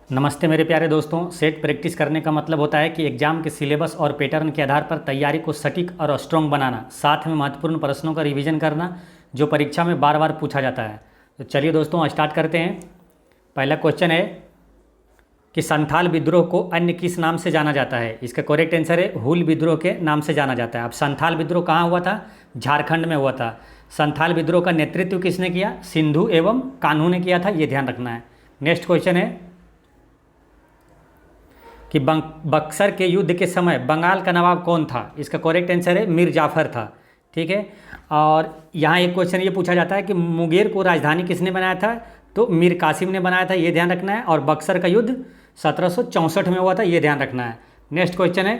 नमस्ते मेरे प्यारे दोस्तों। सेट प्रैक्टिस करने का मतलब होता है कि एग्जाम के सिलेबस और पैटर्न के आधार पर तैयारी को सटीक और स्ट्रॉन्ग बनाना, साथ में महत्वपूर्ण प्रश्नों का रिवीजन करना जो परीक्षा में बार बार पूछा जाता है। तो चलिए दोस्तों स्टार्ट करते हैं। पहला क्वेश्चन है कि संथाल विद्रोह को अन्य किस नाम से जाना जाता है। इसका करेक्ट आंसर है हुल विद्रोह के नाम से जाना जाता है। अब संथाल विद्रोह कहाँ हुआ था? झारखंड में हुआ था। संथाल विद्रोह का नेतृत्व किसने किया? सिंधु एवं कान्हू ने किया था, ये ध्यान रखना है। नेक्स्ट क्वेश्चन है कि बक्सर के युद्ध के समय बंगाल का नवाब कौन था? इसका करेक्ट आंसर है मीर जाफर था। ठीक है। और यहाँ एक क्वेश्चन ये पूछा जाता है कि मुंगेर को राजधानी किसने बनाया था? तो मीर कासिम ने बनाया था, ये ध्यान रखना है। और बक्सर का युद्ध 1764 में हुआ था, ये ध्यान रखना है। नेक्स्ट क्वेश्चन है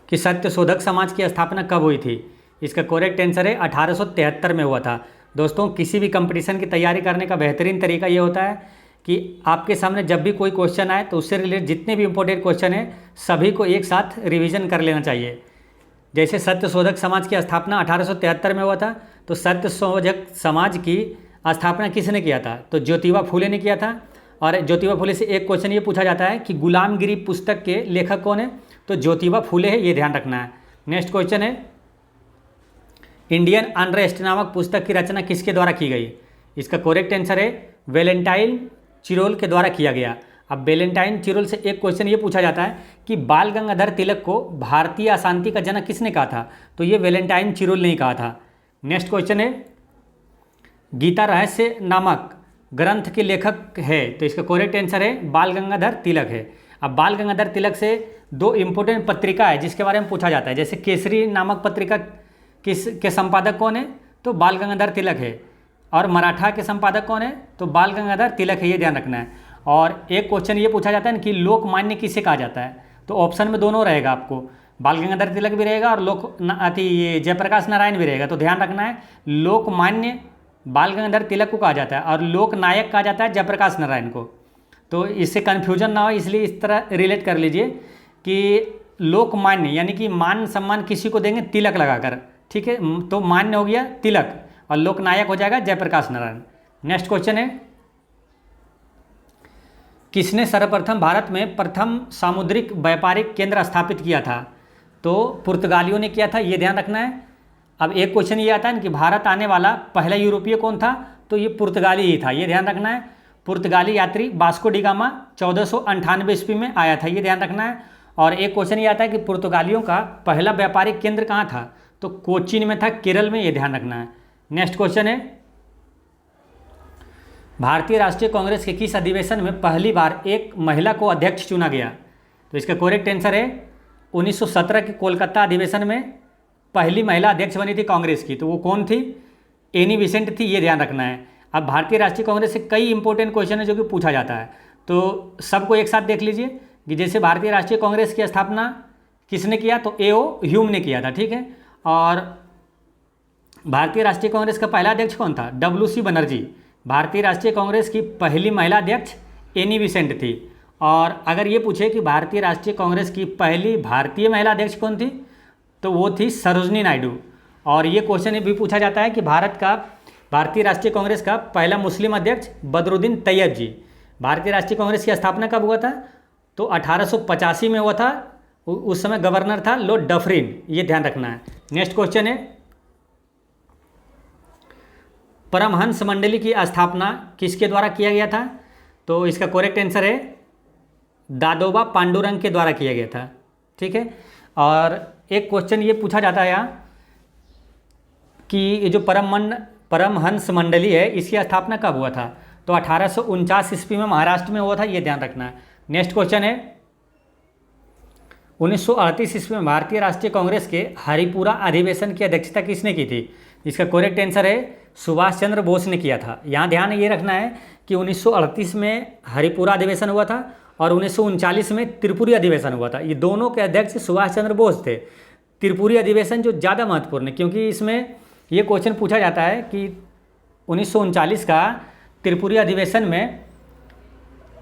कि सत्यशोधक समाज की स्थापना कब हुई थी? इसका करेक्ट आंसर है 1873 में हुआ था। दोस्तों किसी भी कंपटीशन की तैयारी करने का बेहतरीन तरीका ये होता है कि आपके सामने जब भी कोई क्वेश्चन आए तो उससे रिलेटेड जितने भी इंपॉर्टेंट क्वेश्चन हैं सभी को एक साथ रिवीजन कर लेना चाहिए। जैसे सत्यशोधक समाज की स्थापना 1873 में हुआ था, तो सत्यशोधक समाज की स्थापना किसने किया था? तो ज्योतिबा फूले ने किया था। और ज्योतिबा फूले से एक क्वेश्चन ये पूछा जाता है कि गुलामगिरी पुस्तक के लेखक कौन है? तो ज्योतिबा फूले है, ये ध्यान रखना है। नेक्स्ट क्वेश्चन है इंडियन अनरेस्ट नामक पुस्तक की रचना किसके द्वारा की गई? इसका करेक्ट आंसर है वैलेंटाइन चिरोल के द्वारा किया गया। अब वैलेंटाइन चिरोल से एक क्वेश्चन ये पूछा जाता है कि बाल गंगाधर तिलक को भारतीय अशांति का जनक किसने कहा था? तो ये वैलेंटाइन चिरोल ने कहा था। नेक्स्ट क्वेश्चन है गीता रहस्य नामक ग्रंथ के लेखक है, तो इसका करेक्ट आंसर है बाल गंगाधर तिलक है। अब बाल गंगाधर तिलक से दो इंपॉर्टेंट पत्रिका है जिसके बारे में पूछा जाता है। जैसे केसरी नामक पत्रिका किस के संपादक कौन है? तो बाल गंगाधर तिलक है। और मराठा के संपादक कौन है? तो बाल गंगाधर तिलक है, ये ध्यान रखना है। और एक क्वेश्चन ये पूछा जाता है ना कि लोकमान्य किसे कहा जाता है? तो ऑप्शन में दोनों रहेगा आपको, बाल गंगाधर तिलक भी रहेगा और ये जयप्रकाश नारायण भी रहेगा। तो ध्यान रखना है लोकमान्य बाल गंगाधर तिलक को कहा जाता है और लोकनायक कहा जाता है जयप्रकाश नारायण को। तो इससे कन्फ्यूजन ना हो इसलिए इस तरह रिलेट कर लीजिए कि लोकमान्य यानी कि मान सम्मान किसी को देंगे तिलक लगाकर, ठीक है। तो मान्य हो गया तिलक और लोकनायक हो जाएगा जयप्रकाश नारायण। नेक्स्ट क्वेश्चन है किसने सर्वप्रथम भारत में प्रथम सामुद्रिक व्यापारिक केंद्र स्थापित किया था? तो पुर्तगालियों ने किया था, ये ध्यान रखना है। अब एक क्वेश्चन ये आता है कि भारत आने वाला पहला यूरोपीय कौन था? तो ये पुर्तगाली ही था, ये ध्यान रखना है। पुर्तगाली यात्री वास्को डी गामा 1498 ईस्वी में आया था, ये ध्यान रखना है। और एक क्वेश्चन ये आता है कि पुर्तगालियों का पहला व्यापारिक केंद्र कहाँ था? तो कोचीन में था, केरल में, ये ध्यान रखना है। नेक्स्ट क्वेश्चन है भारतीय राष्ट्रीय कांग्रेस के किस अधिवेशन में पहली बार एक महिला को अध्यक्ष चुना गया? तो इसका करेक्ट आंसर है 1917 के कोलकाता अधिवेशन में पहली महिला अध्यक्ष बनी थी कांग्रेस की। तो वो कौन थी? एनी बेसेंट थी, ये ध्यान रखना है। अब भारतीय राष्ट्रीय कांग्रेस से कई इंपॉर्टेंट क्वेश्चन है जो कि पूछा जाता है, तो सबको एक साथ देख लीजिए कि जैसे भारतीय राष्ट्रीय कांग्रेस की स्थापना किसने किया? तो ए.ओ. ह्यूम ने किया था, ठीक है। और भारतीय राष्ट्रीय कांग्रेस का पहला अध्यक्ष कौन था? W.C. बनर्जी। भारतीय राष्ट्रीय कांग्रेस की पहली महिला अध्यक्ष एनी बेसेंट थी। और अगर ये पूछे कि भारतीय राष्ट्रीय कांग्रेस की पहली भारतीय महिला अध्यक्ष कौन थी? तो वो थी सरोजनी नायडू। और ये क्वेश्चन भी पूछा जाता है कि भारतीय राष्ट्रीय कांग्रेस का पहला मुस्लिम अध्यक्ष बदरुद्दीन तैयब जी। भारतीय राष्ट्रीय कांग्रेस की स्थापना कब हुआ था? तो 1885 में हुआ था। उस समय गवर्नर था लॉर्ड डफरिन, ये ध्यान रखना है। नेक्स्ट क्वेश्चन है परमहंस मंडली की स्थापना किसके द्वारा किया गया था? तो इसका करेक्ट आंसर है दादोबा पांडुरंग के द्वारा किया गया था, ठीक है। और एक क्वेश्चन ये पूछा जाता है यहाँ कि ये जो परमहंस मंडली है इसकी स्थापना कब हुआ था? तो 1849 ईस्वी में महाराष्ट्र में हुआ था, ये ध्यान रखना है। नेक्स्ट क्वेश्चन है 1938 ईस्वी में भारतीय राष्ट्रीय कांग्रेस के हरिपुरा अधिवेशन की अध्यक्षता किसने की थी? इसका करेक्ट आंसर है सुभाष चंद्र बोस ने किया था। यहाँ ध्यान ये रखना है कि 1938 में हरिपुरा अधिवेशन हुआ था और 1939 में त्रिपुरी अधिवेशन हुआ था। ये दोनों के अध्यक्ष सुभाष चंद्र बोस थे। त्रिपुरी अधिवेशन जो ज़्यादा महत्वपूर्ण है क्योंकि इसमें ये क्वेश्चन पूछा जाता है कि 1939 का त्रिपुरी अधिवेशन में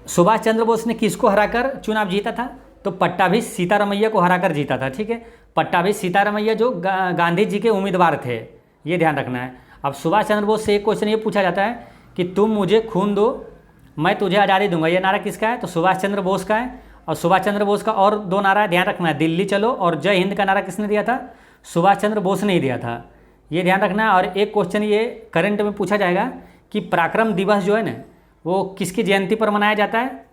सुभाष चंद्र बोस ने किसको हराकर चुनाव जीता था? तो पट्टाभी सीतारमैया को हराकर जीता था, ठीक है। पट्टाभी सीतारमैया जो गांधी जी के उम्मीदवार थे, ये ध्यान रखना है। अब सुभाष चंद्र बोस से एक क्वेश्चन ये पूछा जाता है कि तुम मुझे खून दो मैं तुझे आज़ादी दूंगा, ये नारा किसका है? तो सुभाष चंद्र बोस का है। और सुभाष चंद्र बोस का और दो नारा है, ध्यान रखना है, दिल्ली चलो और जय हिंद का नारा किसने दिया था? सुभाष चंद्र बोस ने ही दिया था, ये ध्यान रखना है। और एक क्वेश्चन ये करंट में पूछा जाएगा कि पराक्रम दिवस जो है ना वो किसकी जयंती पर मनाया जाता है?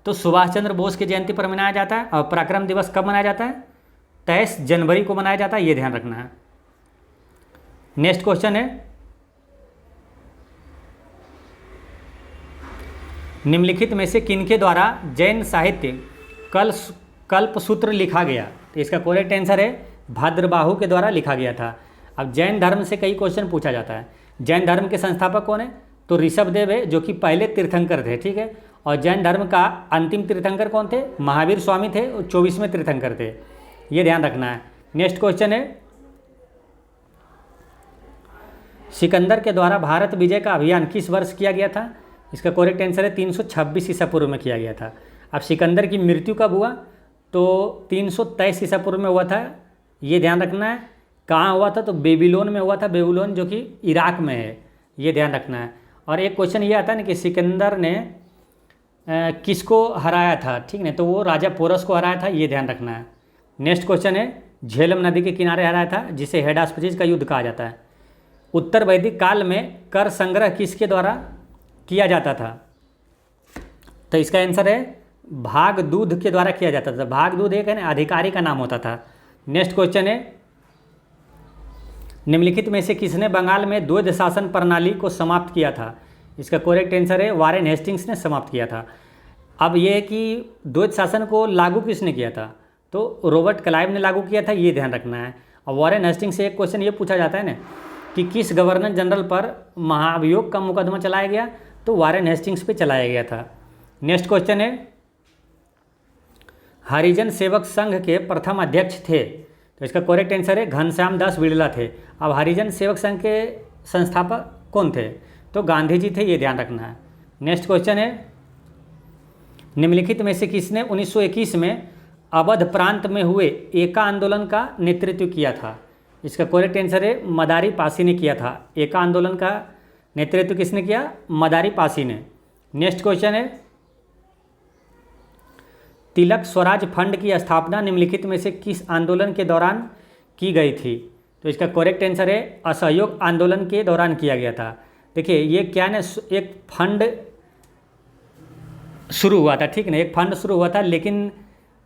तो सुभाष चंद्र बोस की जयंती पर मनाया जाता है। और पराक्रम दिवस कब मनाया जाता है? 23 जनवरी को मनाया जाता है, ये ध्यान रखना है। नेक्स्ट क्वेश्चन है, निम्नलिखित में से किनके द्वारा जैन साहित्य कल्पसूत्र लिखा गया? तो इसका करेक्ट आंसर है भद्रबाहु के द्वारा लिखा गया था। अब जैन धर्म से कई क्वेश्चन पूछा जाता है। जैन धर्म के संस्थापक कौन है? तो ऋषभदेव है, जो कि पहले तीर्थंकर थे, ठीक है। और जैन धर्म का अंतिम तीर्थंकर कौन थे? महावीर स्वामी थे, 24वें तीर्थंकर थे, ये ध्यान रखना है। नेक्स्ट क्वेश्चन है, सिकंदर के द्वारा भारत विजय का अभियान किस वर्ष किया गया था? इसका करेक्ट आंसर है 326 ईसा पूर्व में किया गया था। अब सिकंदर की मृत्यु कब हुआ? तो 323 ईसा पूर्व में हुआ था, ये ध्यान रखना है। कहाँ हुआ था? तो बेबीलोन में हुआ था, बेबीलोन जो कि इराक में है, ये ध्यान रखना है। और एक क्वेश्चन ये आता है ना कि सिकंदर ने किसको हराया था, ठीक है, तो वो राजा पोरस को हराया था, ये ध्यान रखना है। नेक्स्ट क्वेश्चन है, झेलम नदी के किनारे हराया था, जिसे हेडास्पजीज का युद्ध कहा जाता है। उत्तर वैदिक काल में कर संग्रह किसके द्वारा किया जाता था? तो इसका आंसर है भागदूध के द्वारा किया जाता था। भागदूध एक है ना अधिकारी का नाम होता था। नेक्स्ट क्वेश्चन है, निम्नलिखित में से किसने बंगाल में द्वैध शासन प्रणाली को समाप्त किया था? इसका करेक्ट आंसर है वारेन हेस्टिंग्स ने समाप्त किया था। अब यह है कि द्वैध शासन को लागू किसने किया था? तो रॉबर्ट क्लाइव ने लागू किया था, ये ध्यान रखना है। और वारेन हेस्टिंग्स से एक क्वेश्चन ये पूछा जाता है ना कि किस गवर्नर जनरल पर महाभियोग का मुकदमा चलाया गया? तो वारेन हेस्टिंग्स पे चलाया गया था। नेक्स्ट क्वेश्चन है, हरिजन सेवक संघ के प्रथम अध्यक्ष थे? तो इसका करेक्ट आंसर है घनश्याम दास बिड़ला थे। अब हरिजन सेवक संघ के संस्थापक कौन थे? तो गांधी जी थे, ये ध्यान रखना है। नेक्स्ट क्वेश्चन है, निम्नलिखित में से किसने 1921 में अवध प्रांत में हुए एका आंदोलन का नेतृत्व किया था? इसका करेक्ट आंसर है मदारी पासी ने किया था। एका आंदोलन का नेतृत्व किसने किया? मदारी पासी ने। नेक्स्ट क्वेश्चन है, तिलक स्वराज फंड की स्थापना निम्नलिखित में से किस आंदोलन के दौरान की गई थी? तो इसका करेक्ट आंसर है असहयोग आंदोलन के दौरान किया गया था। देखिए ये क्या ना, एक फंड शुरू हुआ था, ठीक है ना, एक फंड शुरू हुआ था, लेकिन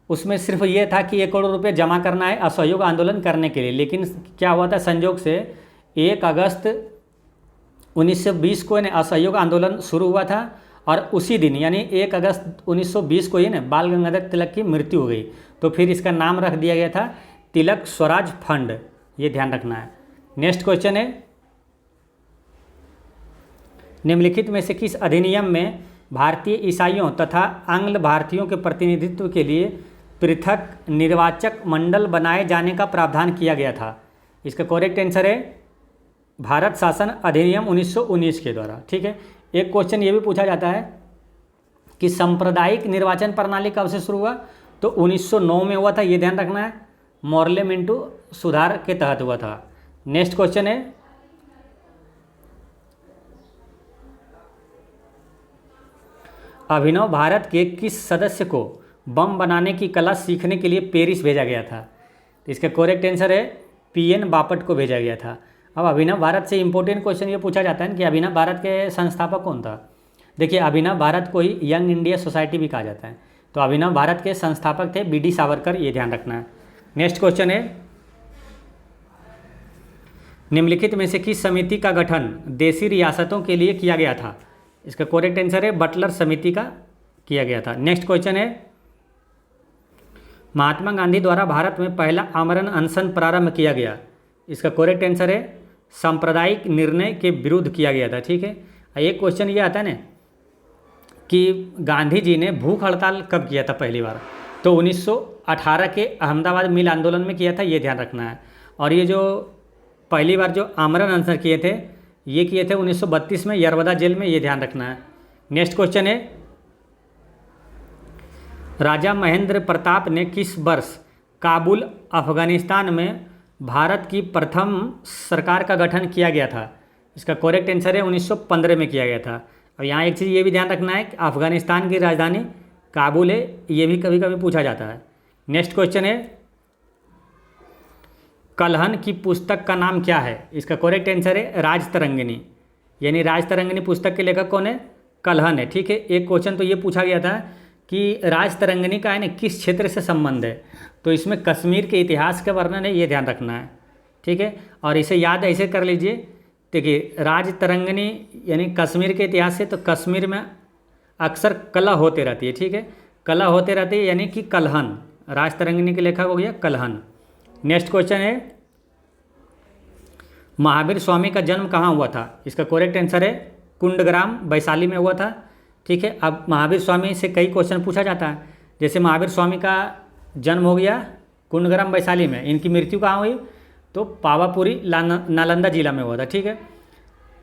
उसमें सिर्फ ये था कि 1 करोड़ रुपये जमा करना है असहयोग आंदोलन करने के लिए। लेकिन क्या हुआ था, संयोग से 1 अगस्त 1920 को असहयोग आंदोलन शुरू हुआ था और उसी दिन यानी 1 अगस्त 1920 को ही ना बाल गंगाधर तिलक की मृत्यु हो गई। तो फिर इसका नाम रख दिया गया था तिलक स्वराज फंड, ये ध्यान रखना है। नेक्स्ट क्वेश्चन है, निम्नलिखित में से किस अधिनियम में भारतीय ईसाइयों तथा आंग्ल भारतीयों के प्रतिनिधित्व के लिए पृथक निर्वाचक मंडल बनाए जाने का प्रावधान किया गया था? इसका करेक्ट आंसर है भारत शासन अधिनियम 1919 के द्वारा, ठीक है। एक क्वेश्चन ये भी पूछा जाता है कि सांप्रदायिक निर्वाचन प्रणाली कब से शुरू हुआ? तो 1909 में हुआ था, ये ध्यान रखना है, मॉर्लेमेंटो सुधार के तहत हुआ था। नेक्स्ट क्वेश्चन है, अभिनव भारत के किस सदस्य को बम बनाने की कला सीखने के लिए पेरिस भेजा गया था? तो इसका करेक्ट आंसर है PN बापट को भेजा गया था। अब अभिनव भारत से इंपॉर्टेंट क्वेश्चन ये पूछा जाता है कि अभिनव भारत के संस्थापक कौन था? देखिए अभिनव भारत को ही यंग इंडिया सोसाइटी भी कहा जाता है। तो अभिनव भारत के संस्थापक थे BD सावरकर, ये ध्यान रखना है। नेक्स्ट क्वेश्चन है, निम्नलिखित में से किस समिति का गठन देशी रियासतों के लिए किया गया था? इसका करेक्ट आंसर है बटलर समिति का किया गया था। नेक्स्ट क्वेश्चन है, महात्मा गांधी द्वारा भारत में पहला आमरण अनशन प्रारंभ किया गया? इसका करेक्ट आंसर है सांप्रदायिक निर्णय के विरुद्ध किया गया था, ठीक है। एक क्वेश्चन ये आता है ना कि गांधी जी ने भूख हड़ताल कब किया था पहली बार? तो 1918 के अहमदाबाद मिल आंदोलन में किया था, ये ध्यान रखना है। और ये जो पहली बार जो आमरण अनशन किए थे ये किए थे 1932 में यरवदा जेल में, ये ध्यान रखना है। नेक्स्ट क्वेश्चन है, राजा महेंद्र प्रताप ने किस वर्ष काबुल अफगानिस्तान में भारत की प्रथम सरकार का गठन किया गया था? इसका करेक्ट आंसर है 1915 में किया गया था। और यहाँ एक चीज़ ये भी ध्यान रखना है कि अफ़गानिस्तान की राजधानी काबुल है, ये भी कभी कभी पूछा जाता है। नेक्स्ट क्वेश्चन है कल्हन की पुस्तक का नाम क्या है? इसका करेक्ट आंसर है राजतरंगिणी, यानी राजतरंगिणी पुस्तक के लेखक कौन है? कल्हन है। ठीक है, एक क्वेश्चन तो ये पूछा गया था कि राजतरंगिणी का है ना किस क्षेत्र से संबंध है, तो इसमें कश्मीर के इतिहास का वर्णन है, ये ध्यान रखना है। ठीक है, और इसे याद ऐसे कर लीजिए, देखिए राजतरंगिणी यानी कश्मीर के इतिहास से, तो कश्मीर में अक्सर कला होते रहती है। ठीक है, कला होते रहती है यानी कि कल्हन, राजतरंगिणी के लेखक हो गया कल्हन। नेक्स्ट क्वेश्चन है महावीर स्वामी का जन्म कहाँ हुआ था? इसका करेक्ट आंसर है कुंडग्राम वैशाली में हुआ था। ठीक है, अब महावीर स्वामी से कई क्वेश्चन पूछा जाता है, जैसे महावीर स्वामी का जन्म हो गया कुंडग्राम वैशाली में, इनकी मृत्यु कहाँ हुई? तो पावापुरी नालंदा जिला में हुआ था। ठीक है,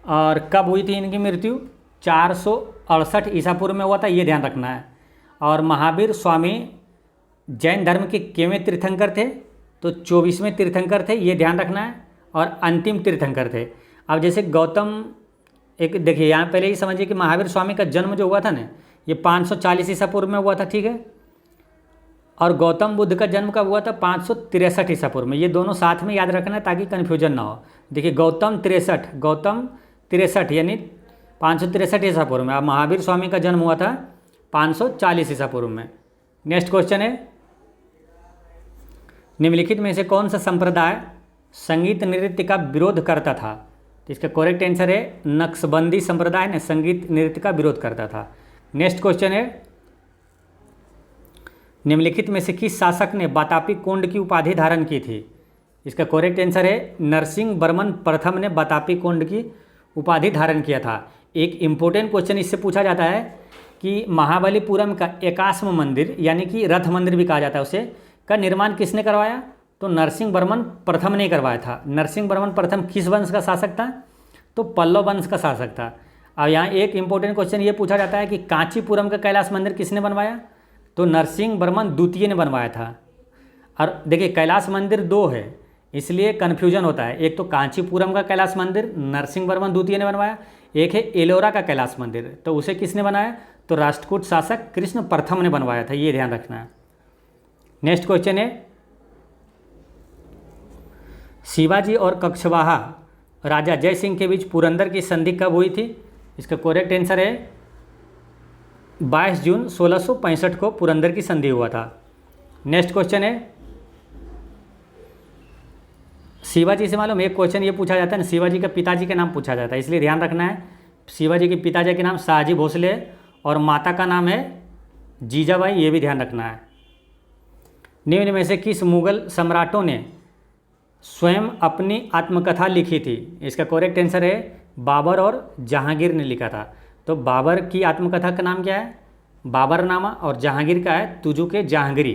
और कब हुई थी इनकी मृत्यु? 468 ईसा पूर्व में हुआ था, ये ध्यान रखना है। और महावीर स्वामी जैन धर्म के केवें तीर्थंकर थे? तो 24वें तीर्थंकर थे, ये ध्यान रखना है, और अंतिम तीर्थंकर थे। अब जैसे गौतम, एक देखिए यहाँ पहले ही समझिए कि महावीर स्वामी का जन्म जो हुआ था ना, ये 540 ईसा पूर्व में हुआ था। ठीक है, और गौतम बुद्ध का जन्म कब हुआ था? 563 ईसा पूर्व में। ये दोनों साथ में याद रखना है ताकि कन्फ्यूजन ना हो। देखिए गौतम 63 यानी 563 ईसा पूर्व में, अब महावीर स्वामी का जन्म हुआ था 540 ईसा पूर्व में। नेक्स्ट क्वेश्चन है निम्नलिखित में से कौन सा संप्रदाय संगीत नृत्य का विरोध करता था? तो इसका करेक्ट आंसर है नक्शबंदी संप्रदाय ने संगीत नृत्य का विरोध करता था। नेक्स्ट क्वेश्चन है निम्नलिखित में से किस शासक ने बातापी कोंड की उपाधि धारण की थी? इसका करेक्ट आंसर है नरसिंह वर्मन प्रथम ने बातापी कोंड की उपाधि धारण किया था। एक इम्पोर्टेंट क्वेश्चन इससे पूछा जाता है कि महाबलीपुरम का एकाश्म मंदिर यानी कि रथ मंदिर भी कहा जाता है उसे, का निर्माण किसने करवाया? तो नरसिंह वर्मन प्रथम ने करवाया था। नरसिंह वर्मन प्रथम किस वंश का शासक था? तो पल्लव वंश का शासक था। अब यहाँ एक इंपॉर्टेंट क्वेश्चन ये पूछा जाता है कि कांचीपुरम का कैलाश मंदिर किसने बनवाया? तो नरसिंह वर्मन द्वितीय ने बनवाया था। और देखिए कैलाश मंदिर दो है इसलिए कन्फ्यूजन होता है, एक तो कांचीपुरम का कैलाश मंदिर नरसिंह वर्मन द्वितीय ने बनवाया, एक है एलोरा का कैलाश मंदिर, तो उसे किसने बनाया? तो राष्ट्रकूट शासक कृष्ण प्रथम ने बनवाया था, ये ध्यान रखना है। नेक्स्ट क्वेश्चन है शिवाजी और कक्षवाहा राजा जय सिंह के बीच पुरंदर की संधि कब हुई थी? इसका करेक्ट आंसर है 22 जून 1665 को पुरंदर की संधि हुआ था। नेक्स्ट क्वेश्चन है शिवाजी से मालूम एक क्वेश्चन ये पूछा जाता है ना, शिवाजी के पिताजी का नाम पूछा जाता है, इसलिए ध्यान रखना है। शिवाजी के पिताजी के नाम शाहजी भोसले और माता का नाम है जीजाबाई, ये भी ध्यान रखना है। निम्न में से किस मुगल सम्राटों ने स्वयं अपनी आत्मकथा लिखी थी? इसका करेक्ट आंसर है बाबर और जहांगीर ने लिखा था। तो बाबर की आत्मकथा का नाम क्या है? बाबरनामा, और जहांगीर का है तुजुके जहांगीरी।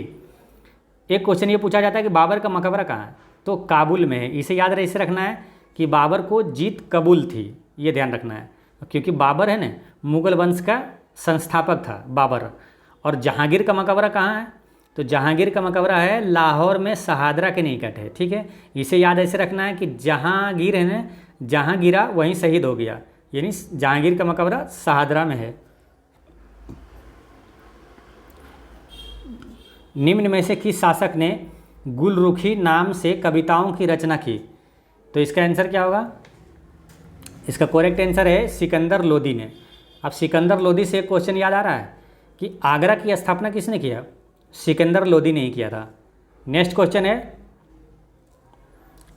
एक क्वेश्चन ये पूछा जाता है कि बाबर का मकबरा कहाँ है? तो काबुल में है। इसे याद ऐसे रखना है कि बाबर को जीत कबूल थी, ये ध्यान रखना है, क्योंकि बाबर है ना मुगल वंश का संस्थापक था बाबर। और जहांगीर का मकबरा कहाँ है? तो जहांगीर का मकबरा है लाहौर में शहादरा के निकट है। ठीक है, इसे याद ऐसे रखना है कि जहांगीर है ना, जहाँ गिरा वहीं शहीद हो गया, यानी जहांगीर का मकबरा शहादरा में है। निम्न में से किस शासक ने गुलरुखी नाम से कविताओं की रचना की? तो इसका आंसर क्या होगा? इसका करेक्ट आंसर है सिकंदर लोदी ने। अब सिकंदर लोदी से एक क्वेश्चन याद आ रहा है कि आगरा की स्थापना किसने किया? सिकंदर लोदी ने ही किया था। नेक्स्ट क्वेश्चन है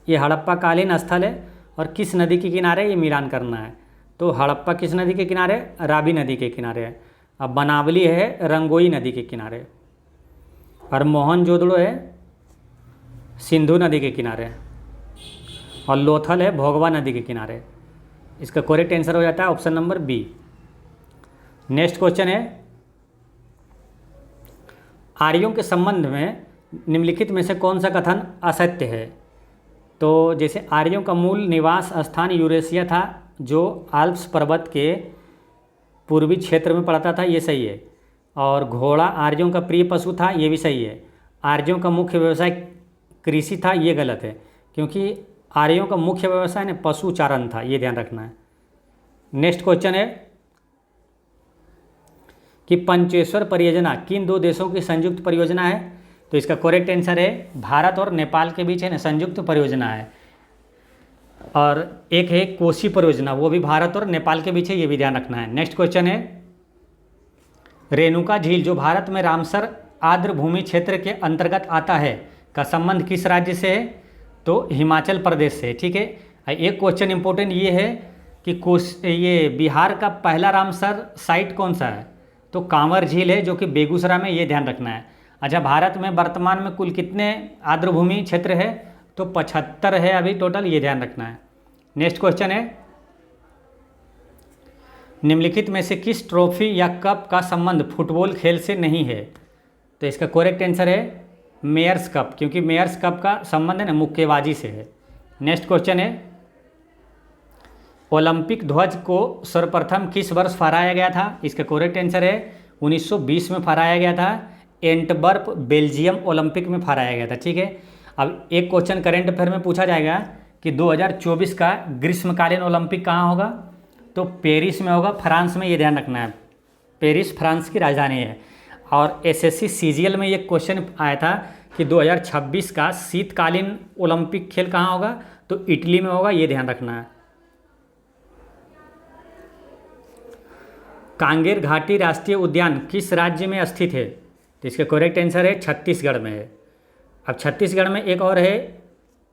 ये हड़प्पा कालीन स्थल है और किस नदी के किनारे ये मिलान करना है? तो हड़प्पा किस नदी के किनारे? रावी नदी के किनारे है। अब बनावली है रंगोई नदी के किनारे, और मोहनजोदड़ो है सिंधु नदी के किनारे, और लोथल है भोगवा नदी के किनारे। इसका करेक्ट आंसर हो जाता है option number B. Next question है आर्यों के संबंध में निम्नलिखित में से कौन सा कथन असत्य है? तो जैसे आर्यों का मूल निवास स्थान यूरेशिया था जो आल्प्स पर्वत के पूर्वी क्षेत्र में पड़ता था, ये सही है। और घोड़ा आर्यों का प्रिय पशु था, ये भी सही है। आर्यों का मुख्य व्यवसाय कृषि था, ये गलत है, क्योंकि आर्यों का मुख्य व्यवसाय ने पशु चारण था, ये ध्यान रखना है। नेक्स्ट क्वेश्चन है कि पंचेश्वर परियोजना किन दो देशों की संयुक्त परियोजना है? तो इसका करेक्ट आंसर है भारत और नेपाल के बीच है ना संयुक्त परियोजना है। और एक है कोसी परियोजना, वो भी भारत और नेपाल के बीच है, ये भी ध्यान रखना है। नेक्स्ट क्वेश्चन है रेणुका झील जो भारत में रामसर आर्द्र भूमि क्षेत्र के अंतर्गत आता है का संबंध किस राज्य से है? तो हिमाचल प्रदेश से। ठीक है, एक क्वेश्चन इंपॉर्टेंट ये है कि ये बिहार का पहला रामसर साइट कौन सा है? तो कांवर झील है जो कि बेगूसराय में, ये ध्यान रखना है। अच्छा, भारत में वर्तमान में कुल कितने आर्द्र भूमि क्षेत्र है? तो 75 है अभी टोटल, ये ध्यान रखना है। नेक्स्ट क्वेश्चन है निम्नलिखित में से किस ट्रॉफी या कप का संबंध फुटबॉल खेल से नहीं है? तो इसका करेक्ट आंसर है मेयर्स कप, क्योंकि मेयर्स कप का संबंध है ना मुक्केबाजी से है। नेक्स्ट क्वेश्चन है ओलंपिक ध्वज को सर्वप्रथम किस वर्ष फहराया गया था? इसका करेक्ट आंसर है 1920 में फहराया गया था, एंटवर्प बेल्जियम ओलंपिक में फहराया गया था। ठीक है, अब एक क्वेश्चन करंट अफेयर में पूछा जाएगा कि 2024 का ग्रीष्मकालीन ओलंपिक कहाँ होगा? तो पेरिस में होगा, फ्रांस में, ये ध्यान रखना है। पेरिस फ्रांस की राजधानी है। और एसएससी सीजीएल में ये क्वेश्चन आया था कि 2026 का शीतकालीन ओलंपिक खेल कहाँ होगा? तो इटली में होगा, ये ध्यान रखना है। कांगेर घाटी राष्ट्रीय उद्यान किस राज्य में स्थित है? तो इसका करेक्ट आंसर है छत्तीसगढ़ में है। अब छत्तीसगढ़ में एक और है,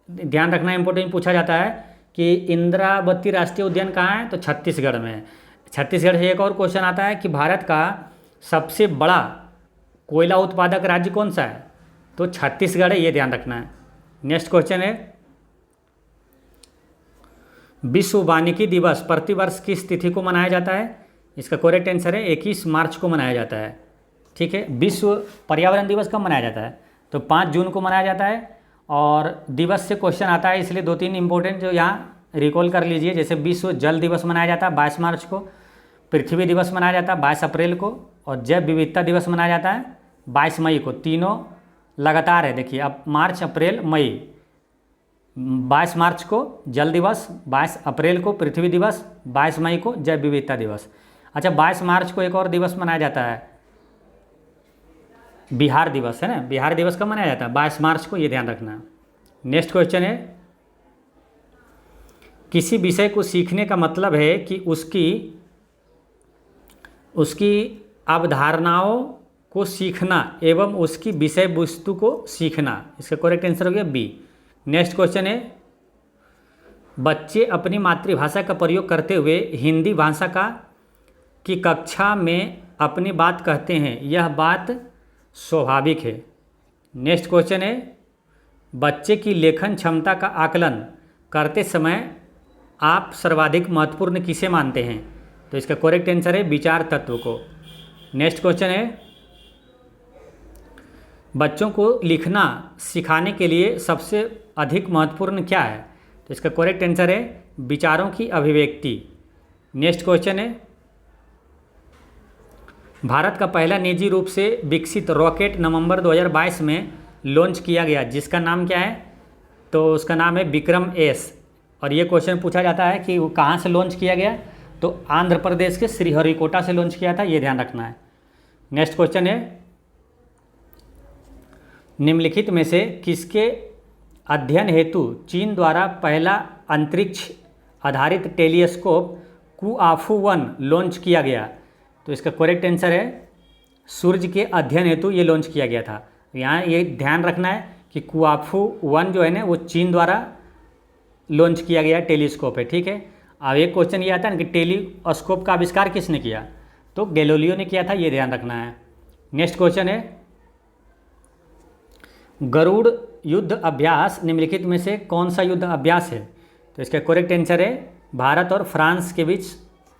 ध्यान रखना इंपॉर्टेंट, पूछा जाता है कि इंद्रावती राष्ट्रीय उद्यान कहाँ है? तो छत्तीसगढ़ में है। छत्तीसगढ़ से एक और क्वेश्चन आता है कि भारत का सबसे बड़ा कोयला उत्पादक राज्य कौन सा है? तो छत्तीसगढ़ है, ये ध्यान रखना है। नेक्स्ट क्वेश्चन है विश्व वानिकी दिवस प्रतिवर्ष किस तिथि को मनाया जाता है? इसका करेक्ट आंसर है 21 मार्च को मनाया जाता है। ठीक है, विश्व पर्यावरण दिवस कब मनाया जाता है? तो 5 जून को मनाया जाता है। और दिवस से क्वेश्चन आता है, इसलिए 2-3 इंपॉर्टेंट जो यहाँ रिकॉल कर लीजिए। जैसे विश्व जल दिवस मनाया जाता है 22 मार्च को, पृथ्वी दिवस मनाया जाता है 22 अप्रैल को, और जैव विविधता दिवस मनाया जाता है 22 मई को। तीनों लगातार है, देखिए अब मार्च अप्रैल मई। 22 मार्च को जल दिवस, 22 अप्रैल को पृथ्वी दिवस, 22 मई को जैव विविधता दिवस। अच्छा, 22 मार्च को एक और दिवस मनाया जाता है, बिहार दिवस है ना। बिहार दिवस कब मनाया जाता है? 22 मार्च को, ये ध्यान रखना। नेक्स्ट क्वेश्चन है किसी विषय को सीखने का मतलब है कि उसकी अवधारणाओं को सीखना एवं उसकी विषय वस्तु को सीखना। इसका करेक्ट आंसर हो गया बी। नेक्स्ट क्वेश्चन है बच्चे अपनी मातृभाषा का प्रयोग करते हुए हिंदी भाषा की कक्षा में अपनी बात कहते हैं, यह बात स्वाभाविक है। नेक्स्ट क्वेश्चन है बच्चे की लेखन क्षमता का आकलन करते समय आप सर्वाधिक महत्वपूर्ण किसे मानते हैं? तो इसका करेक्ट आंसर है विचार तत्व को। नेक्स्ट क्वेश्चन है बच्चों को लिखना सिखाने के लिए सबसे अधिक महत्वपूर्ण क्या है? तो इसका करेक्ट आंसर है विचारों की अभिव्यक्ति। नेक्स्ट क्वेश्चन है भारत का पहला निजी रूप से विकसित रॉकेट नवंबर 2022 में लॉन्च किया गया, जिसका नाम क्या है? तो उसका नाम है विक्रम एस। और ये क्वेश्चन पूछा जाता है कि वो कहाँ से लॉन्च किया गया? तो आंध्र प्रदेश के श्रीहरिकोटा से लॉन्च किया था, ये ध्यान रखना है। नेक्स्ट क्वेश्चन है निम्नलिखित में से किसके अध्ययन हेतु चीन द्वारा पहला अंतरिक्ष आधारित टेलीस्कोप कुआफू 1 लॉन्च किया गया? तो इसका करेक्ट आंसर है सूर्य के अध्ययन हेतु ये लॉन्च किया गया था। यहाँ ये ध्यान रखना है कि कुआफू 1 जो है ना वो चीन द्वारा लॉन्च किया गया टेलीस्कोप है। ठीक है, अब एक क्वेश्चन ये आता है ना कि टेलीस्कोप का आविष्कार किसने किया? तो गैलीलियो ने किया था, ये ध्यान रखना है। नेक्स्ट क्वेश्चन है गरुड़ युद्ध अभ्यास निम्नलिखित में से कौन सा युद्ध अभ्यास है? तो इसका करेक्ट आंसर है भारत और फ्रांस के बीच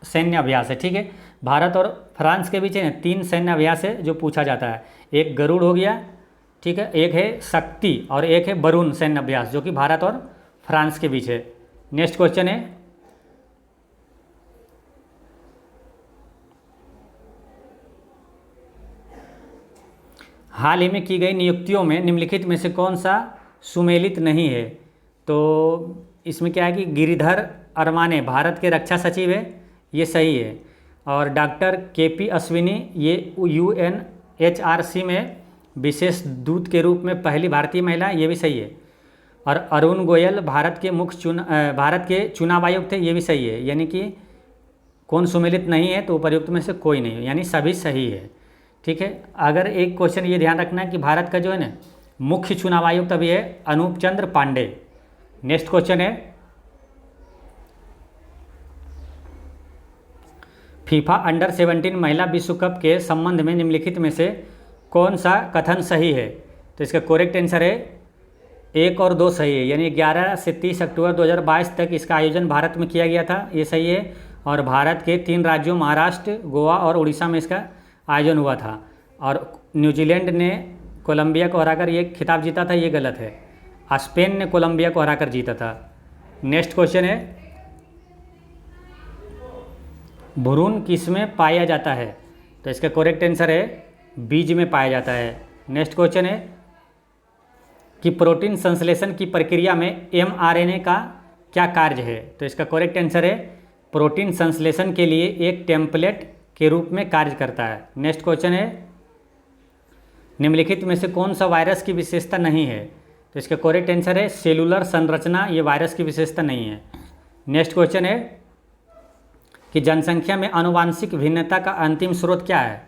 सैन्य अभ्यास है। ठीक है, भारत और फ्रांस के बीच है 3 सैन्य अभ्यास है जो पूछा जाता है। एक गरुड़ हो गया, ठीक है, एक है शक्ति और एक है वरुण सैन्य अभ्यास जो कि भारत और फ्रांस के बीच है। नेक्स्ट क्वेश्चन है हाल ही में की गई नियुक्तियों में निम्नलिखित में से कौन सा सुमेलित नहीं है? तो इसमें क्या है कि गिरिधर अरमाने भारत के रक्षा सचिव है, ये सही है। और डॉक्टर KP अश्विनी ये UNHRC में विशेष दूत के रूप में पहली भारतीय महिला, ये भी सही है। और अरुण गोयल भारत के चुनाव आयुक्त थे, ये भी सही है। यानी कि कौन सुमेलित नहीं है, तो उपर्युक्त में से कोई नहीं है, यानी सभी सही है। ठीक है। अगर एक क्वेश्चन ये ध्यान रखना है कि भारत का जो है ना मुख्य चुनाव आयुक्त अभी है अनूप चंद्र पांडे। नेक्स्ट क्वेश्चन है फीफा अंडर 17 महिला विश्व कप के संबंध में निम्नलिखित में से कौन सा कथन सही है? तो इसका करेक्ट आंसर है 1 और 2 सही है। यानी 11 से 30 अक्टूबर 2022 तक इसका आयोजन भारत में किया गया था, ये सही है। और भारत के 3 राज्यों महाराष्ट्र, गोवा और उड़ीसा में इसका आयोजन हुआ था। और न्यूजीलैंड ने कोलंबिया को हराकर ये खिताब जीता था, ये गलत है। स्पेन ने कोलंबिया को हराकर जीता था। नेक्स्ट क्वेश्चन है भ्रूण किस में पाया जाता है? तो इसका करेक्ट आंसर है बीज में पाया जाता है। नेक्स्ट क्वेश्चन है कि प्रोटीन संश्लेषण की प्रक्रिया में mRNA का क्या कार्य है? तो इसका करेक्ट आंसर है प्रोटीन संश्लेषण के लिए एक टेम्पलेट के रूप में कार्य करता है। नेक्स्ट क्वेश्चन है निम्नलिखित में से कौन सा वायरस की विशेषता नहीं है? तो इसका करेक्ट आंसर है सेलुलर संरचना, ये वायरस की विशेषता नहीं है। नेक्स्ट क्वेश्चन है कि जनसंख्या में आनुवांशिक भिन्नता का अंतिम स्रोत क्या है?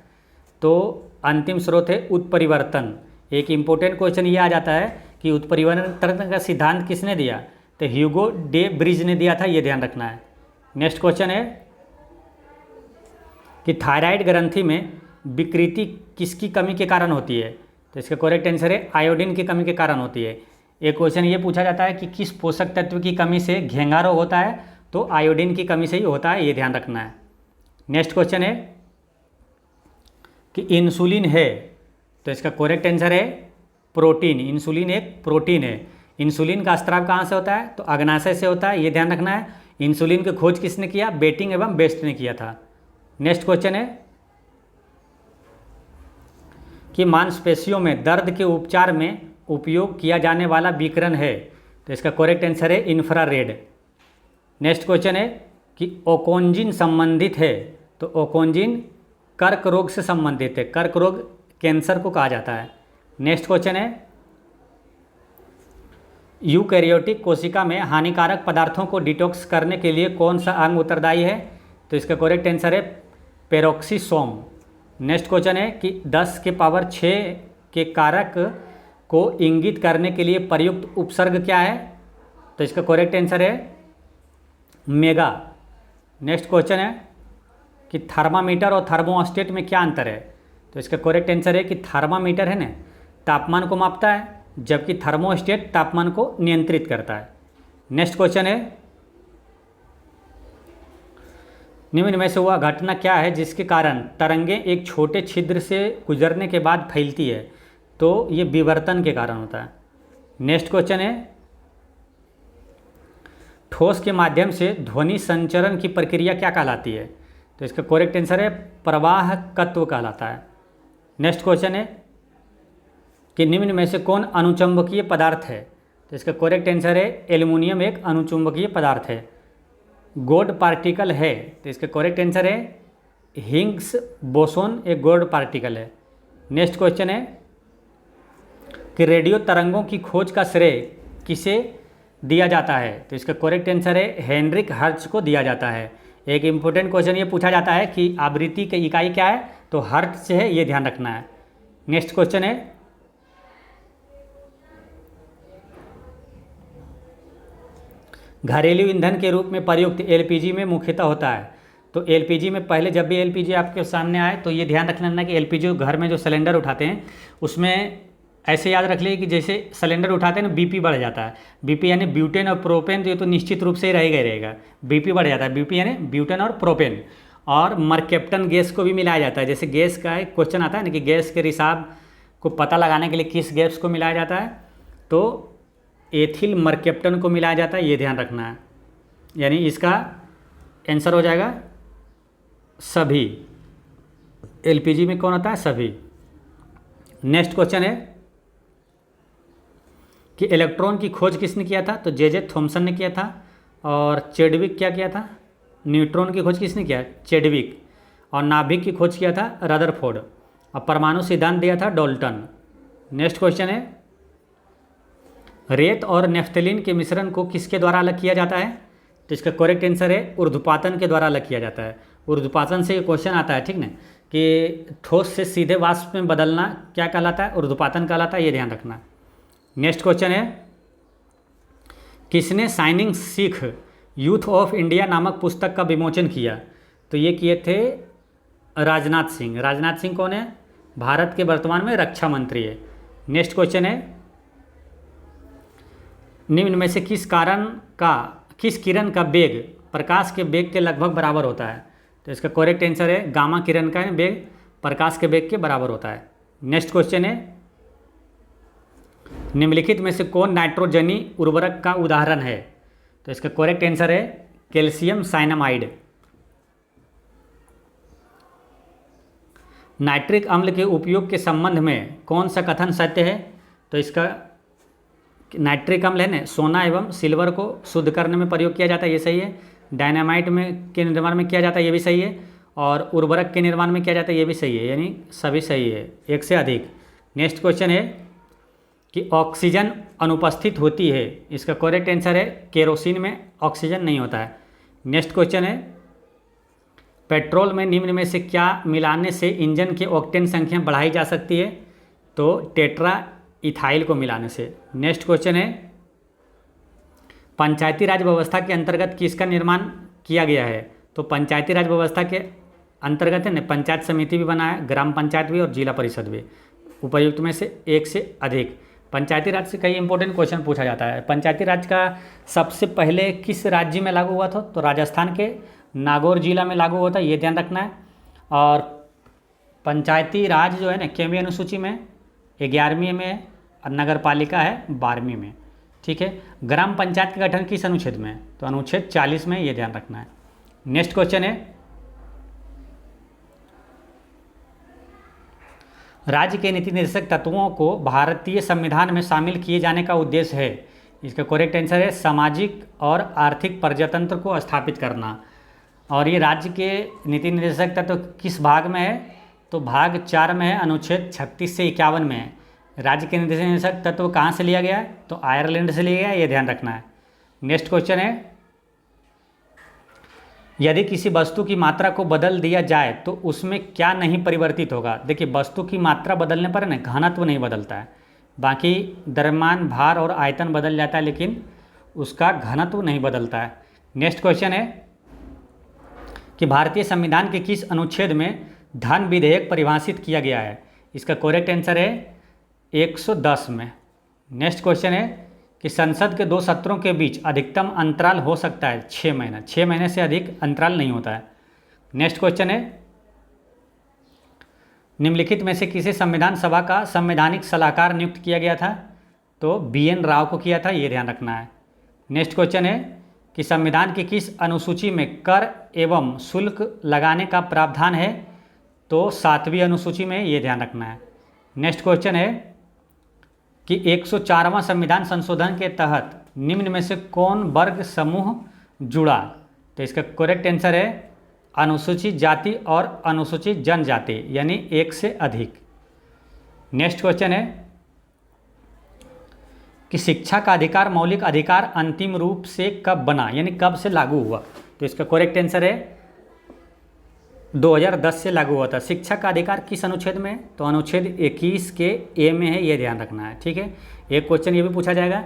तो अंतिम स्रोत है उत्परिवर्तन। एक इम्पोर्टेंट क्वेश्चन ये आ जाता है कि उत्परिवर्तन का सिद्धांत किसने दिया? तो ह्यूगो डे ब्रिज ने दिया था, ये ध्यान रखना है। नेक्स्ट क्वेश्चन है कि थायराइड ग्रंथि में विकृति किसकी कमी के कारण होती है? तो इसका करेक्ट आंसर है आयोडीन की कमी के कारण होती है। एक क्वेश्चन ये पूछा जाता है कि किस पोषक तत्व की कमी से घेंगा रोग होता है? तो आयोडीन की कमी से ही होता है, ये ध्यान रखना है। नेक्स्ट क्वेश्चन है कि इंसुलिन है, तो इसका करेक्ट आंसर है प्रोटीन। इंसुलिन एक प्रोटीन है। इंसुलिन का स्राव कहाँ से होता है? तो अग्नाशय से होता है, ये ध्यान रखना है। इंसुलिन की खोज किसने किया? बेटिंग एवं बेस्ट ने किया था। नेक्स्ट क्वेश्चन है कि मांसपेशियों में दर्द के उपचार में उपयोग किया जाने वाला विकिरण है? तो इसका करेक्ट आंसर है इंफ्रारेड। नेक्स्ट क्वेश्चन है कि ओकोंजिन संबंधित है? तो ओकोंजिन कर्क रोग से संबंधित है। कर्क रोग कैंसर को कहा जाता है। नेक्स्ट क्वेश्चन है यूकैरियोटिक कोशिका में हानिकारक पदार्थों को डिटॉक्स करने के लिए कौन सा अंग उत्तरदायी है? तो इसका करेक्ट आंसर है पेरोक्सीसोम। नेक्स्ट क्वेश्चन है कि 10 के पावर 6 के कारक को इंगित करने के लिए प्रयुक्त उपसर्ग क्या है? तो इसका करेक्ट आंसर है मेगा। नेक्स्ट क्वेश्चन है कि थर्मामीटर और थर्मोस्टेट में क्या अंतर है? तो इसका करेक्ट आंसर है कि थर्मामीटर है ना तापमान को मापता है, जबकि थर्मोस्टेट तापमान को नियंत्रित करता है। नेक्स्ट क्वेश्चन है निम्न में से वह घटना क्या है जिसके कारण तरंगें एक छोटे छिद्र से गुजरने के बाद फैलती है? तो ये विवर्तन के कारण होता है। नेक्स्ट क्वेश्चन है ठोस के माध्यम से ध्वनि संचरण की प्रक्रिया क्या कहलाती है? तो इसका करेक्ट आंसर है प्रवाहकत्व कहलाता है। नेक्स्ट क्वेश्चन है कि निम्न में से कौन अनुचुंबकीय पदार्थ है? तो इसका करेक्ट आंसर है एल्युमिनियम एक अनुचुंबकीय पदार्थ है। गोल्ड पार्टिकल है? तो इसका करेक्ट आंसर है हिग्स बोसोन एक गोल्ड पार्टिकल है। नेक्स्ट क्वेश्चन है कि रेडियो तरंगों की खोज का श्रेय किसे दिया जाता है? तो इसका करेक्ट आंसर है हेनरिक हर्ट्ज को दिया जाता है। एक इम्पोर्टेंट क्वेश्चन ये पूछा जाता है कि आवृत्ति की इकाई क्या है? तो हर्ट्ज से है, ये ध्यान रखना है। नेक्स्ट क्वेश्चन है घरेलू ईंधन के रूप में प्रयुक्त एलपीजी में मुख्यतः होता है? तो एलपीजी में पहले जब भी एलपीजी आपके सामने आए तो ये ध्यान रख लेना कि एलपीजी घर में जो सिलेंडर उठाते हैं उसमें ऐसे याद रख लिए कि जैसे सिलेंडर उठाते हैं ना बीपी बढ़ जाता है। बीपी यानी ब्यूटेन और प्रोपेन, तो ये तो निश्चित रूप से ही रहेगा ही रहेगा। बीपी बढ़ जाता है, बीपी यानी ब्यूटेन और प्रोपेन। और मरकेप्टन गैस को भी मिलाया जाता है। जैसे गैस का एक क्वेश्चन आता है ना कि गैस के रिसाव को पता लगाने के लिए किस गैस को मिलाया जाता है? तो एथिल मरकेप्टन को मिलाया जाता है, ये ध्यान रखना है। यानी इसका आंसर हो जाएगा सभी। एलपीजी में कौन होता है? सभी। नेक्स्ट क्वेश्चन है कि इलेक्ट्रॉन की खोज किसने किया था? तो जे थॉमसन ने किया था। और चेडविक क्या किया था? न्यूट्रॉन की खोज किसने किया? चेडविक। और नाभिक की खोज किया था रदरफोर्ड, और परमाणु सिद्धांत दिया था डाल्टन। नेक्स्ट क्वेश्चन है, रेत और नेफ्थलीन के मिश्रण को किसके द्वारा अलग किया जाता है? तो इसका करेक्ट आंसर है ऊर्ध्वपातन के द्वारा अलग किया जाता है। ऊर्ध्वपातन से ये क्वेश्चन आता है, ठीक ना, कि ठोस से सीधे वाष्प में बदलना क्या कहलाता है? ऊर्ध्वपातन कहलाता है, ये ध्यान रखना। नेक्स्ट क्वेश्चन है, किसने shining Sikh youth of India नामक पुस्तक का विमोचन किया? तो ये किए थे राजनाथ सिंह। राजनाथ सिंह कौन है? भारत के वर्तमान में रक्षा मंत्री है। नेक्स्ट क्वेश्चन है, निम्न में से किस किरण का वेग प्रकाश के वेग के लगभग बराबर होता है? तो इसका करेक्ट आंसर है गामा किरण का वेग प्रकाश के वेग के बराबर होता है। नेक्स्ट क्वेश्चन है, निम्नलिखित में से कौन नाइट्रोजनी उर्वरक का उदाहरण है? तो इसका करेक्ट आंसर है कैल्शियम साइनामाइड। नाइट्रिक अम्ल के उपयोग के संबंध में कौन सा कथन सत्य है? तो इसका नाइट्रिक अम्ल है ना, सोना एवं सिल्वर को शुद्ध करने में प्रयोग किया जाता है, ये सही है। डायनामाइट में के निर्माण में किया जाता है, ये भी सही है। और उर्वरक के निर्माण में किया जाता है, ये भी सही है, यानी सभी सही है, एक से अधिक। नेक्स्ट क्वेश्चन है कि ऑक्सीजन अनुपस्थित होती है, इसका करेक्ट आंसर है केरोसिन में ऑक्सीजन नहीं होता है। नेक्स्ट क्वेश्चन है, पेट्रोल में निम्न में से क्या मिलाने से इंजन की ऑक्टेन संख्या बढ़ाई जा सकती है? तो टेट्रा इथाइल को मिलाने से। नेक्स्ट क्वेश्चन है, पंचायती राज व्यवस्था के अंतर्गत किसका निर्माण किया गया है? तो पंचायती राज व्यवस्था के अंतर्गत है ना, पंचायत समिति भी बना है, ग्राम पंचायत भी और जिला परिषद भी, उपर्युक्त में से एक से अधिक। पंचायती राज से कई इंपॉर्टेंट क्वेश्चन पूछा जाता है। पंचायती राज का सबसे पहले किस राज्य में लागू हुआ था? तो राजस्थान के नागौर जिला में लागू हुआ था, ये ध्यान रखना है। और पंचायती राज जो है ना, केंद्रीय अनुसूची में 11वीं में, और नगर पालिका है 12वीं में, ठीक है। ग्राम पंचायत का गठन किस अनुच्छेद में? तो अनुच्छेद 40 में, ये ध्यान रखना है। नेक्स्ट क्वेश्चन है, राज्य के नीति निर्देशक तत्वों को भारतीय संविधान में शामिल किए जाने का उद्देश्य है। इसका करेक्ट आंसर है सामाजिक और आर्थिक प्रजातंत्र को स्थापित करना। और ये राज्य के नीति निर्देशक तत्व किस भाग में है? तो भाग 4 में है, अनुच्छेद 36 से 51 में है। राज्य के नीति निर्देशक तत्व कहाँ से लिया गया है? तो आयरलैंड से लिया गया है, ये ध्यान रखना है। नेक्स्ट क्वेश्चन है, यदि किसी वस्तु की मात्रा को बदल दिया जाए तो उसमें क्या नहीं परिवर्तित होगा? देखिए, वस्तु की मात्रा बदलने पर ना घनत्व नहीं बदलता है, बाकी द्रव्यमान, भार और आयतन बदल जाता है, लेकिन उसका घनत्व नहीं बदलता है। नेक्स्ट क्वेश्चन है कि भारतीय संविधान के किस अनुच्छेद में धन विधेयक परिभाषित किया गया है? इसका करेक्ट आंसर है 110 में। नेक्स्ट क्वेश्चन है कि संसद के 2 सत्रों के बीच अधिकतम अंतराल हो सकता है 6 महीना, 6 महीने से अधिक अंतराल नहीं होता है। नेक्स्ट क्वेश्चन है, निम्नलिखित में से किसे संविधान सभा का संवैधानिक सलाहकार नियुक्त किया गया था? तो BN राव को किया था, ये ध्यान रखना है। नेक्स्ट क्वेश्चन है कि संविधान की किस अनुसूची में कर एवं शुल्क लगाने का प्रावधान है? तो 7वीं अनुसूची में, ये ध्यान रखना है। नेक्स्ट क्वेश्चन है कि 104वां संविधान संशोधन के तहत निम्न में से कौन वर्ग समूह जुड़ा? तो इसका करेक्ट आंसर है अनुसूचित जाति और अनुसूचित जनजाति, यानी 1 से अधिक। नेक्स्ट क्वेश्चन है कि शिक्षा का अधिकार मौलिक अधिकार अंतिम रूप से कब बना, यानी कब से लागू हुआ? तो इसका करेक्ट आंसर है 2010 से लागू हुआ था। शिक्षा का अधिकार किस अनुच्छेद में? तो अनुच्छेद 21 के A में है, ये ध्यान रखना है, ठीक है। एक क्वेश्चन ये भी पूछा जाएगा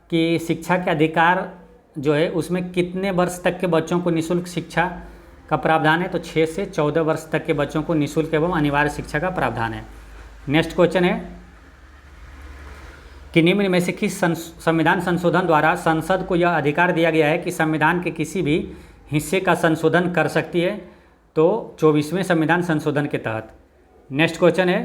कि शिक्षा के अधिकार जो है उसमें कितने वर्ष तक के बच्चों को निःशुल्क शिक्षा का प्रावधान है? तो 6 से 14 वर्ष तक के बच्चों को निःशुल्क एवं अनिवार्य शिक्षा का प्रावधान है। नेक्स्ट क्वेश्चन है कि निम्न में से किस संविधान संशोधन द्वारा संसद को यह अधिकार दिया गया है कि संविधान के किसी भी हिस्से का संशोधन कर सकती है? तो 24वें संविधान संशोधन के तहत। नेक्स्ट क्वेश्चन है,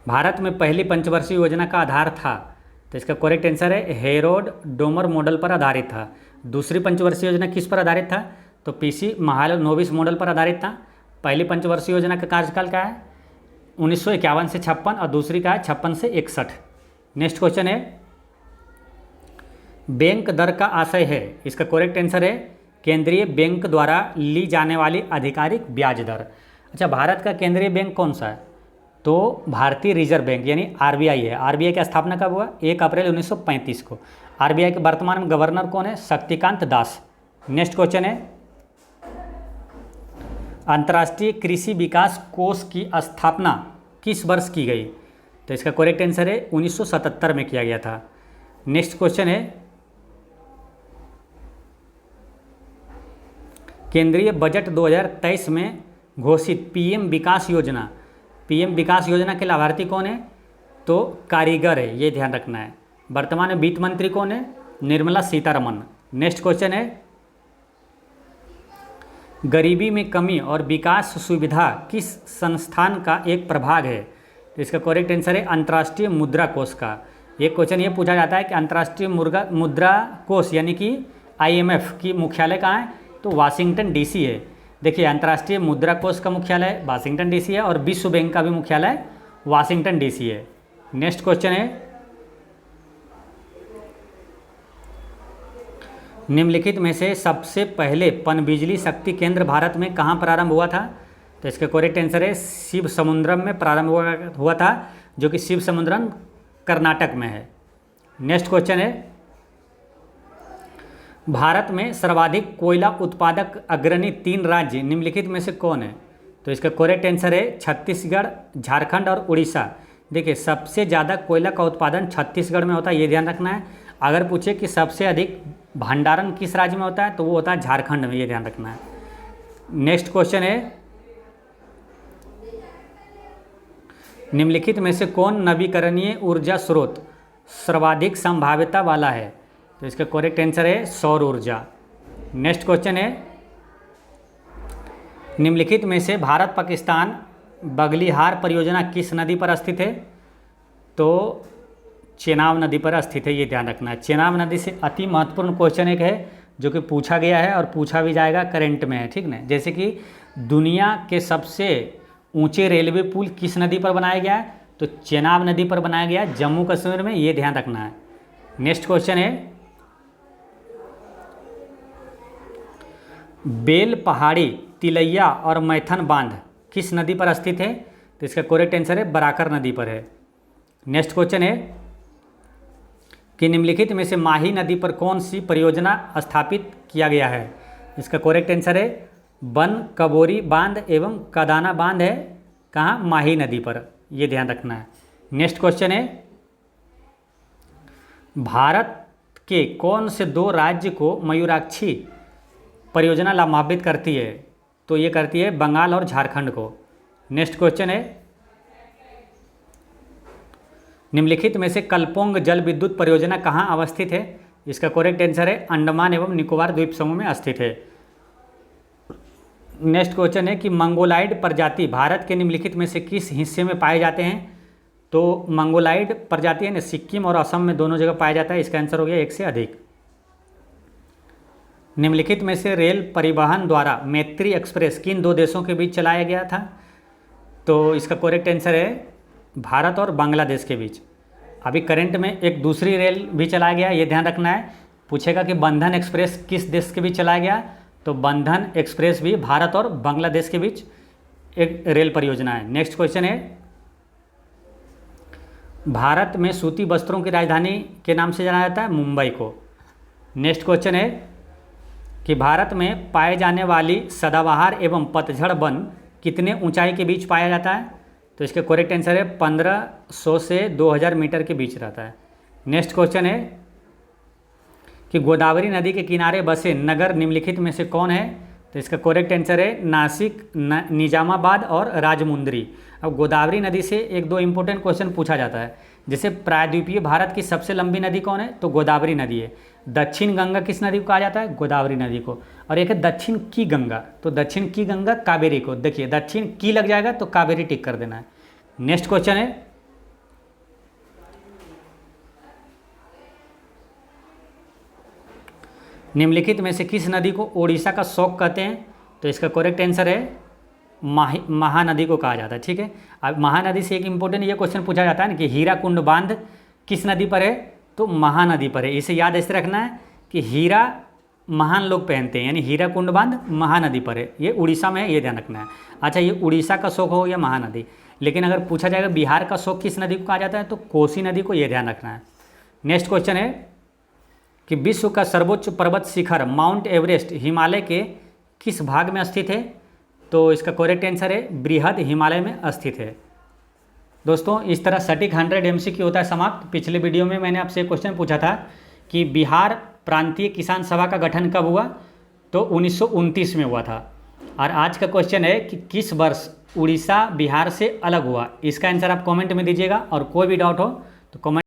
भारत में पहली पंचवर्षीय योजना का आधार था? तो इसका करेक्ट आंसर है हेरोड डोमर मॉडल पर आधारित था। दूसरी पंचवर्षीय योजना किस पर आधारित था? तो PC महालनोबिस मॉडल पर आधारित था। पहली पंचवर्षीय योजना का कार्यकाल क्या है? 1951 से 56, और दूसरी का है 56 से 61। नेक्स्ट क्वेश्चन है, बैंक दर का आशय है, इसका करेक्ट आंसर है केंद्रीय बैंक द्वारा ली जाने वाली आधिकारिक ब्याज दर। अच्छा, भारत का केंद्रीय बैंक कौन सा है? तो भारतीय रिजर्व बैंक यानी आरबीआई है। आरबीआई की स्थापना कब हुआ? 1 अप्रैल 1935 को। आरबीआई के वर्तमान में गवर्नर कौन है? शक्तिकांत दास। नेक्स्ट क्वेश्चन है, अंतर्राष्ट्रीय कृषि विकास कोष की स्थापना किस वर्ष की गई? तो इसका करेक्ट आंसर है 1977 में किया गया था। नेक्स्ट क्वेश्चन है, केंद्रीय बजट 2023 में घोषित पीएम विकास योजना, पीएम विकास योजना के लाभार्थी कौन है? तो कारीगर है, ये ध्यान रखना है। वर्तमान में वित्त मंत्री कौन है? निर्मला सीतारमन। नेक्स्ट क्वेश्चन है, गरीबी में कमी और विकास सुविधा किस संस्थान का एक प्रभाग है? तो इसका करेक्ट आंसर है अंतर्राष्ट्रीय मुद्रा कोष का। एक क्वेश्चन ये पूछा जाता है कि अंतर्राष्ट्रीय मुद्रा कोष यानी कि आईएमएफ की मुख्यालय कहाँ है? तो वाशिंगटन डीसी है। देखिए, अंतर्राष्ट्रीय मुद्रा कोष का मुख्यालय वाशिंगटन डीसी है और विश्व बैंक का भी मुख्यालय वाशिंगटन डीसी है। नेक्स्ट क्वेश्चन है, निम्नलिखित में से सबसे पहले पनबिजली शक्ति केंद्र भारत में कहाँ प्रारंभ हुआ था? तो इसका करेक्ट आंसर है शिव समुद्रम में प्रारंभ हुआ था, जो कि शिव समुद्रम कर्नाटक में है। नेक्स्ट क्वेश्चन है, भारत में सर्वाधिक कोयला उत्पादक अग्रणी 3 राज्य निम्नलिखित में से कौन है? तो इसका करेक्ट आंसर है छत्तीसगढ़, झारखंड और उड़ीसा। देखिए, सबसे ज़्यादा कोयला का उत्पादन छत्तीसगढ़ में होता है, ये ध्यान रखना है। अगर पूछे कि सबसे अधिक भंडारण किस राज्य में होता है, तो वो होता है झारखंड में, ये ध्यान रखना है। नेक्स्ट क्वेश्चन है, निम्नलिखित में से कौन नवीकरणीय ऊर्जा स्रोत सर्वाधिक संभाव्यता वाला है? तो इसका करेक्ट आंसर है सौर ऊर्जा। नेक्स्ट क्वेश्चन है, निम्नलिखित में से भारत पाकिस्तान बगलिहार परियोजना किस नदी पर स्थित है? तो चेनाब नदी पर स्थित है, ये ध्यान रखना है। चेनाब नदी से अति महत्वपूर्ण क्वेश्चन एक है जो कि पूछा गया है और पूछा भी जाएगा, करंट में है, ठीक ना। जैसे कि दुनिया के सबसे ऊंचे रेलवे पुल किस नदी पर बनाया गया है? तो चेनाब नदी पर बनाया गया है, जम्मू कश्मीर में, ये ध्यान रखना है। नेक्स्ट क्वेश्चन है, बेल पहाड़ी, तिलैया और मैथन बांध किस नदी पर स्थित है? तो इसका करेक्ट आंसर है बराकर नदी पर है। नेक्स्ट क्वेश्चन है कि निम्नलिखित में से माही नदी पर कौन सी परियोजना स्थापित किया गया है? इसका करेक्ट आंसर है बन कबोरी बांध एवं कदाना बांध है, कहाँ? माही नदी पर, ये ध्यान रखना है। नेक्स्ट क्वेश्चन है, भारत के कौन से 2 राज्य को मयूराक्षी परियोजना लाभान्वित करती है? तो ये करती है बंगाल और झारखंड को। नेक्स्ट क्वेश्चन है, निम्नलिखित में से कल्पोंग जल विद्युत परियोजना कहाँ अवस्थित है? इसका करेक्ट आंसर है अंडमान एवं निकोबार द्वीप समूह में स्थित है। नेक्स्ट क्वेश्चन है कि मंगोलाइड प्रजाति भारत के निम्नलिखित में से किस हिस्से में पाए जाते हैं? तो मंगोलाइड प्रजाति है ना, सिक्किम और असम में दोनों जगह पाया जाता है। इसका आंसर हो गया 1 से अधिक। निम्नलिखित में से रेल परिवहन द्वारा मैत्री एक्सप्रेस किन 2 देशों के बीच चलाया गया था? तो इसका करेक्ट आंसर है भारत और बांग्लादेश के बीच। अभी करंट में एक दूसरी रेल भी चलाया गया, ये ध्यान रखना है। पूछेगा कि बंधन एक्सप्रेस किस देश के बीच चलाया गया? तो बंधन एक्सप्रेस भी भारत और बांग्लादेश के बीच एक रेल परियोजना है। नेक्स्ट क्वेश्चन है, भारत में सूती वस्त्रों की राजधानी के नाम से जाना जाता है मुंबई को। नेक्स्ट क्वेश्चन है कि भारत में पाए जाने वाली सदाबहार एवं पतझड़ वन कितने ऊंचाई के बीच पाया जाता है? तो इसका करेक्ट आंसर है 1500 से 2000 मीटर के बीच रहता है। नेक्स्ट क्वेश्चन है कि गोदावरी नदी के किनारे बसे नगर निम्नलिखित में से कौन है? तो इसका करेक्ट आंसर है नासिक, निजामाबाद और राजमुंदरी। अब गोदावरी नदी से 1-2 इंपॉर्टेंट क्वेश्चन पूछा जाता है, जैसे प्रायद्वीपीय भारत की सबसे लंबी नदी कौन है? तो गोदावरी नदी है। दक्षिण गंगा किस नदी को कहा जाता है? गोदावरी नदी को। और एक है दक्षिण की गंगा, तो दक्षिण की गंगा कावेरी को। देखिए, दक्षिण की लग जाएगा तो कावेरी टिक कर देना है। नेक्स्ट क्वेश्चन है, निम्नलिखित में से किस नदी को ओडिशा का शोक कहते हैं? तो इसका करेक्ट आंसर है महानदी को कहा जाता है, ठीक है। अब महानदी से एक इंपॉर्टेंट ये क्वेश्चन पूछा जाता है ना कि हीराकुंड बांध किस नदी पर है? तो महानदी पर है। इसे याद ऐसे रखना है कि हीरा महान लोग पहनते हैं, यानी हीरा कुंड बांध महानदी पर है, ये उड़ीसा में है, ये ध्यान रखना है। अच्छा, ये उड़ीसा का शोक हो या महानदी, लेकिन अगर पूछा जाएगा बिहार का शोक किस नदी को कहा जाता है तो कोसी नदी को, ये ध्यान रखना है। नेक्स्ट क्वेश्चन है कि विश्व का सर्वोच्च पर्वत शिखर माउंट एवरेस्ट हिमालय के किस भाग में स्थित है, तो इसका करेक्ट आंसर है बृहद हिमालय में स्थित है। दोस्तों, इस तरह सटीक 100 MCQ होता है समाप्त। पिछले वीडियो में मैंने आपसे क्वेश्चन पूछा था कि बिहार प्रांतीय किसान सभा का गठन कब हुआ, तो 1929 में हुआ था। और आज का क्वेश्चन है कि किस वर्ष उड़ीसा बिहार से अलग हुआ। इसका आंसर आप कमेंट में दीजिएगा, और कोई भी डाउट हो तो कमेंट